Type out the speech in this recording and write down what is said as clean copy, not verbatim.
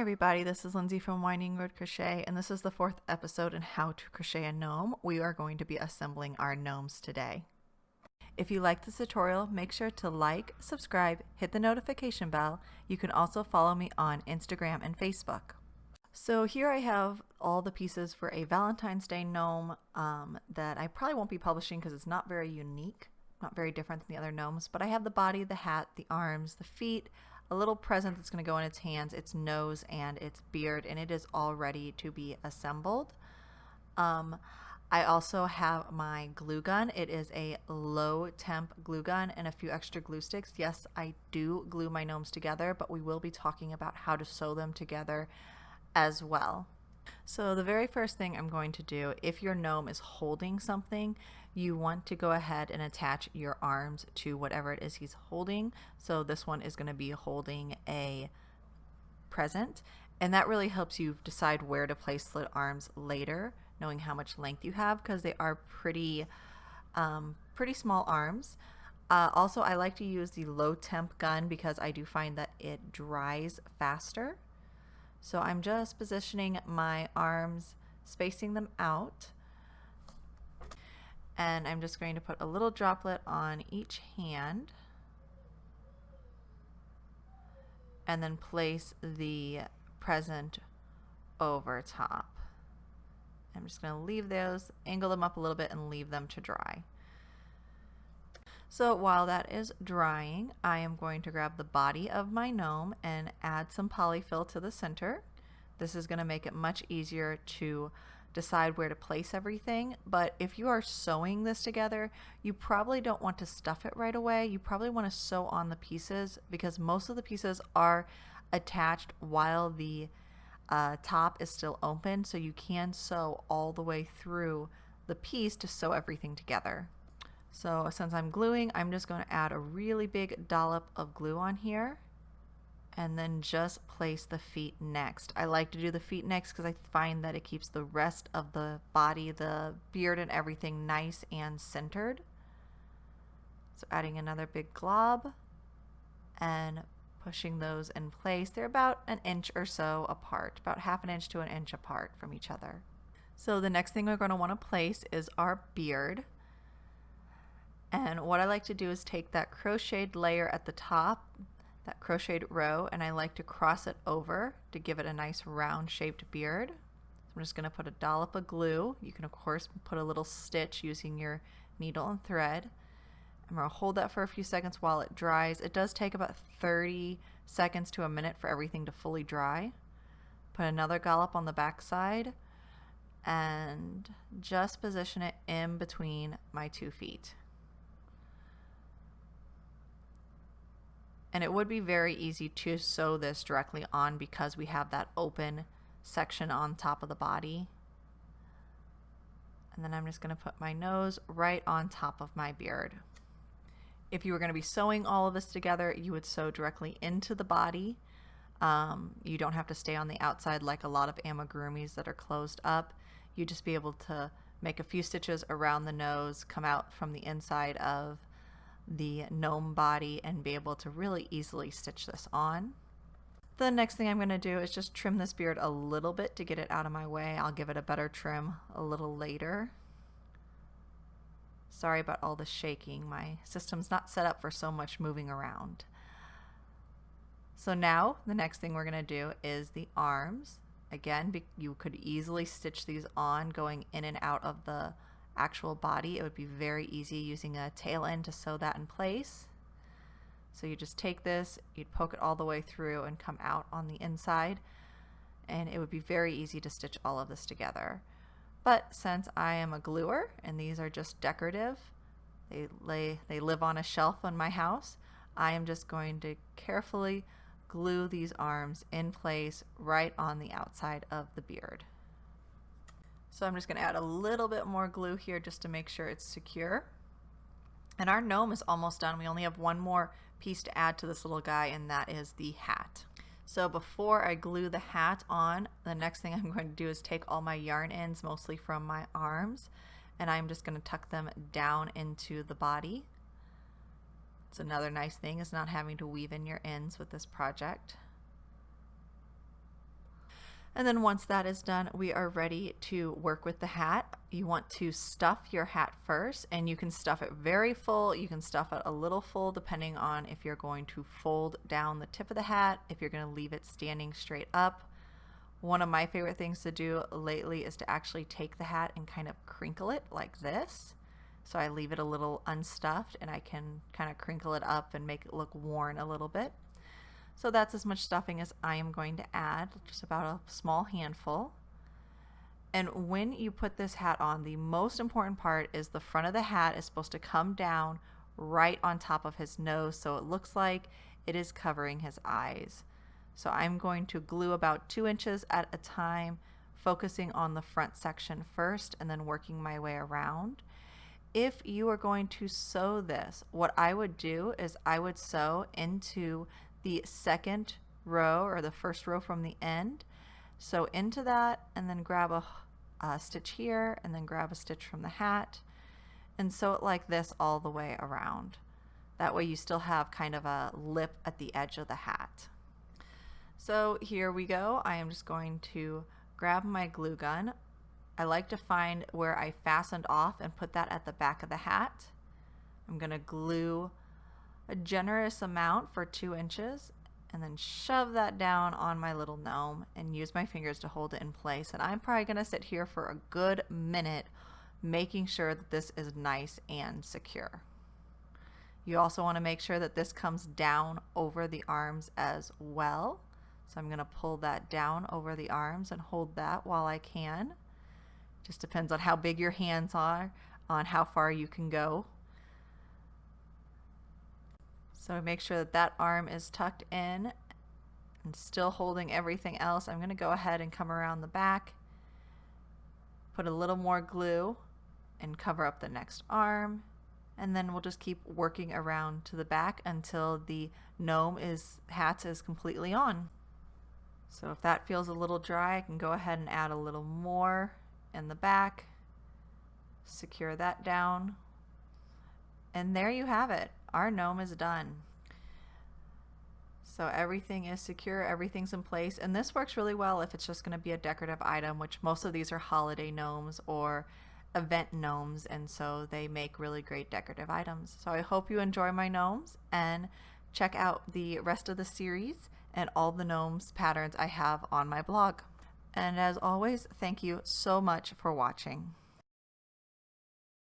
everybody, this is Lindsay from Winding Road Crochet, and this is the 4th episode in How to Crochet a Gnome. We are going to be assembling our gnomes today. If you like this tutorial, make sure to like, subscribe, hit the notification bell. You can also follow me on Instagram and Facebook. So here I have all the pieces for a Valentine's Day gnome that I probably won't be publishing because it's not very unique, not very different than the other gnomes, but I have the body, the hat, the arms, the feet, a little present that's going to go in its hands, its nose, and its beard, and it is all ready to be assembled. I also have my glue gun. It is a low temp glue gun and a few extra glue sticks. Yes, I do glue my gnomes together, but we will be talking about how to sew them together as well. So the very first thing I'm going to do, if your gnome is holding something, you want to go ahead and attach your arms to whatever it is he's holding. So this one is going to be holding a present, and that really helps you decide where to place the arms later, knowing how much length you have, because they are pretty small arms. Also, I like to use the low temp gun because I do find that it dries faster. So I'm just positioning my arms, spacing them out, and I'm just going to put a little droplet on each hand and then place the present over top. I'm just going to leave those, angle them up a little bit, and leave them to dry. So while that is drying, I am going to grab the body of my gnome and add some polyfill to the center. This is going to make it much easier to decide where to place everything, but if you are sewing this together, you probably don't want to stuff it right away. You probably want to sew on the pieces because most of the pieces are attached while the top is still open, so you can sew all the way through the piece to sew everything together. So since I'm gluing, I'm just going to add a really big dollop of glue on here and then just place the feet next. I like to do the feet next because I find that it keeps the rest of the body, the beard and everything nice and centered. So adding another big glob and pushing those in place. They're about an inch or so apart, about ½ inch to an inch apart from each other. So the next thing we're going to want to place is our beard. And what I like to do is take that crocheted layer at the top, that crocheted row, and I like to cross it over to give it a nice round shaped beard. So I'm just going to put a dollop of glue. You can of course put a little stitch using your needle and thread. I'm going to hold that for a few seconds while it dries. It does take about 30 seconds to a minute for everything to fully dry. Put another dollop on the back side and just position it in between my 2 feet. And it would be very easy to sew this directly on because we have that open section on top of the body. And then I'm just going to put my nose right on top of my beard. If you were going to be sewing all of this together, you would sew directly into the body. You don't have to stay on the outside like a lot of amigurumis that are closed up. You just be able to make a few stitches around the nose, come out from the inside of the gnome body, and be able to really easily stitch this on. The next thing I'm going to do is just trim this beard a little bit to get it out of my way. I'll give it a better trim a little later. Sorry about all the shaking. My system's not set up for so much moving around. So now the next thing we're going to do is the arms. Again, you could easily stitch these on going in and out of the actual body. It would be very easy using a tail end to sew that in place. So you just take this, you'd poke it all the way through and come out on the inside, and it would be very easy to stitch all of this together. But since I am a gluer and these are just decorative, they live on a shelf in my house, I am just going to carefully glue these arms in place right on the outside of the beard. So I'm just going to add a little bit more glue here just to make sure it's secure. And our gnome is almost done. We only have one more piece to add to this little guy, and that is the hat. So before I glue the hat on, the next thing I'm going to do is take all my yarn ends, mostly from my arms, and I'm just going to tuck them down into the body. It's another nice thing is not having to weave in your ends with this project. And then once that is done, we are ready to work with the hat. You want to stuff your hat first, and you can stuff it very full. You can stuff it a little full depending on if you're going to fold down the tip of the hat, if you're going to leave it standing straight up. One of my favorite things to do lately is to actually take the hat and kind of crinkle it like this. So I leave it a little unstuffed and I can kind of crinkle it up and make it look worn a little bit. So that's as much stuffing as I am going to add, just about a small handful. And when you put this hat on, the most important part is the front of the hat is supposed to come down right on top of his nose, so it looks like it is covering his eyes. So I'm going to glue about 2 inches at a time, focusing on the front section first and then working my way around. If you are going to sew this, what I would do is I would sew into the second row, or the first row from the end. Sew into that and then grab a stitch here and then grab a stitch from the hat and sew it like this all the way around. That way you still have kind of a lip at the edge of the hat. So here we go. I am just going to grab my glue gun. I like to find where I fastened off and put that at the back of the hat. I'm going to glue a generous amount for 2 inches and then shove that down on my little gnome and use my fingers to hold it in place. And I'm probably going to sit here for a good minute making sure that this is nice and secure. You also want to make sure that this comes down over the arms as well. So I'm going to pull that down over the arms and hold that while I can. Just depends on how big your hands are, on how far you can go. So make sure that that arm is tucked in and still holding everything else. I'm going to go ahead and come around the back, put a little more glue and cover up the next arm, and then we'll just keep working around to the back until the gnome hat is completely on. So if that feels a little dry, I can go ahead and add a little more in the back, secure that down, and there you have it. Our gnome is done. So everything is secure, everything's in place, and this works really well if it's just going to be a decorative item, which most of these are holiday gnomes or event gnomes, and so they make really great decorative items. So I hope you enjoy my gnomes and check out the rest of the series and all the gnomes patterns I have on my blog. And as always, thank you so much for watching.